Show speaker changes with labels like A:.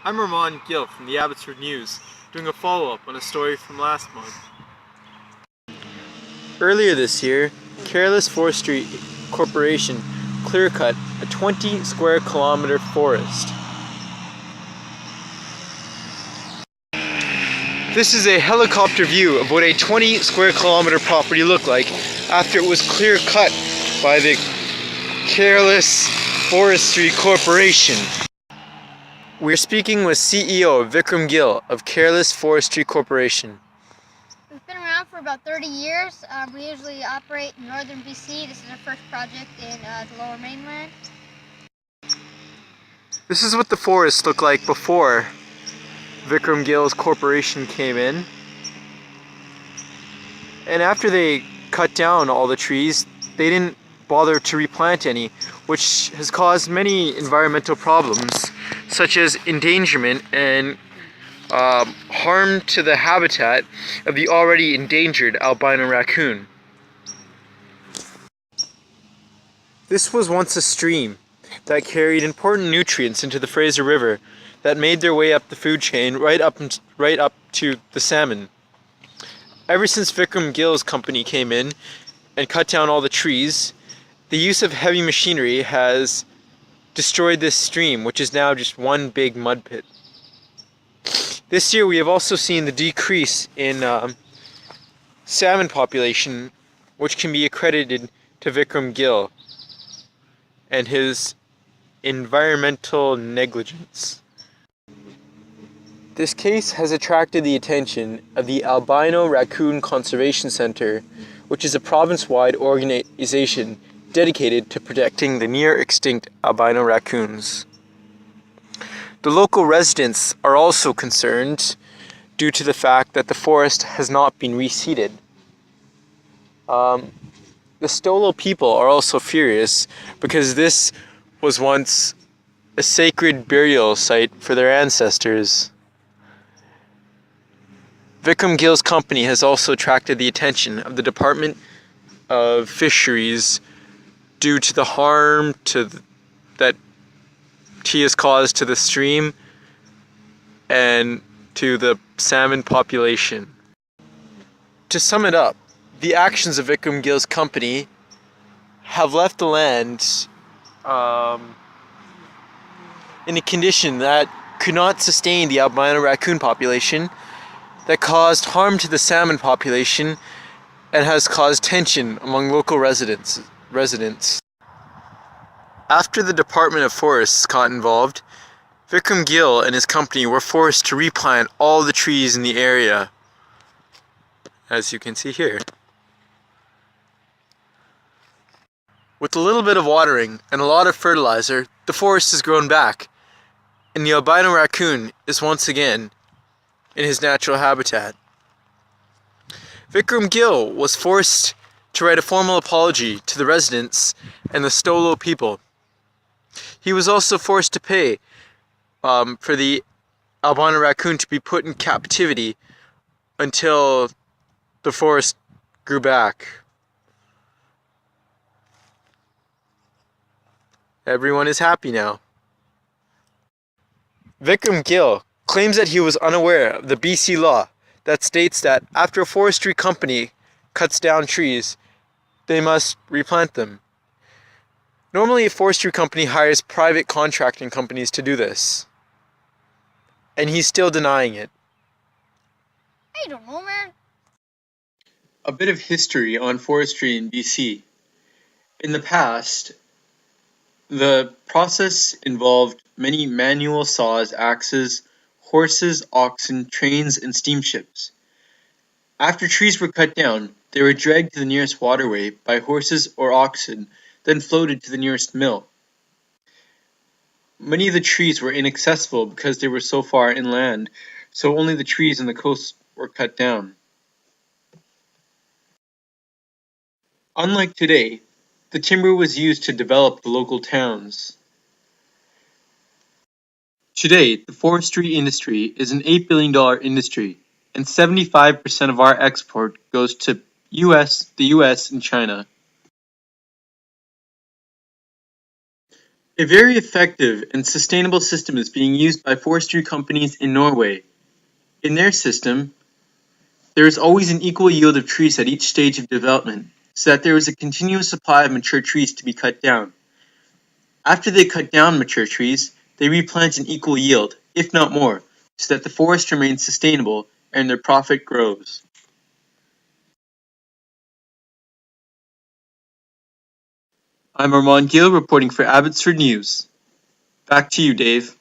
A: I'm Arman Gill from the Abbotsford News, doing a follow-up on a story from last month. Earlier this year, Careless Forestry Corporation clear-cut a 20 square kilometer forest. This is a helicopter view of what a 20 square kilometer property looked like after it was clear-cut by the Careless Forestry Corporation. We're speaking with CEO Arman Gill of Careless Forestry Corporation.
B: We've been around for about 30 years. We usually operate in northern BC. This is our first project in the lower mainland.
A: This is what the forest looked like before Arman Gill's corporation came in. And after they cut down all the trees, they didn't bother to replant any, which has caused many environmental problems, such as endangerment and harm to the habitat of the already endangered albino raccoon. This was once a stream that carried important nutrients into the Fraser River that made their way up the food chain right up to the salmon. Ever since Arman Gill's company came in and cut down all the trees, the use of heavy machinery has destroyed this stream, which is now just one big mud pit. This year we have also seen the decrease in salmon population, which can be accredited to Arman Gill and his environmental negligence. This case has attracted the attention of the Albino Raccoon Conservation Center, which is a province-wide organization dedicated to protecting the near-extinct albino raccoons. The local residents are also concerned due to the fact that the forest has not been reseeded. The Stolo people are also furious because this was once a sacred burial site for their ancestors. Arman Gill's company has also attracted the attention of the Department of Fisheries due to the harm that he has caused to the stream and to the salmon population. To sum it up, the actions of Arman Gill's company have left the land in a condition that could not sustain the albino raccoon population, that caused harm to the salmon population, and has caused tension among local residents. After the Department of Forests got involved, Arman Gill and his company were forced to replant all the trees in the area, as you can see here. With a little bit of watering and a lot of fertilizer, the forest has grown back, and the albino raccoon is once again in his natural habitat. Arman Gill was forced to write a formal apology to the residents and the Stolo people. He was also forced to pay for the albino raccoon to be put in captivity until the forest grew back. Everyone is happy now. Arman Gill claims that he was unaware of the BC law that states that after a forestry company cuts down trees, they must replant them. Normally, a forestry company hires private contracting companies to do this, and he's still denying it.
B: I don't know, man.
A: A bit of history on forestry in BC. In the past, the process involved many manual saws, axes, horses, oxen, trains, and steamships. After trees were cut down, they were dragged to the nearest waterway by horses or oxen, then floated to the nearest mill. Many of the trees were inaccessible because they were so far inland, so only the trees on the coast were cut down. Unlike today, the timber was used to develop the local towns. Today, the forestry industry is an $8 billion industry, and 75% of our export goes to the US, and China. A very effective and sustainable system is being used by forestry companies in Norway. In their system, there is always an equal yield of trees at each stage of development, so that there is a continuous supply of mature trees to be cut down. After they cut down mature trees, they replant an equal yield, if not more, so that the forest remains sustainable and their profit grows. I'm Arman Gill reporting for Abbotsford News. Back to you, Dave.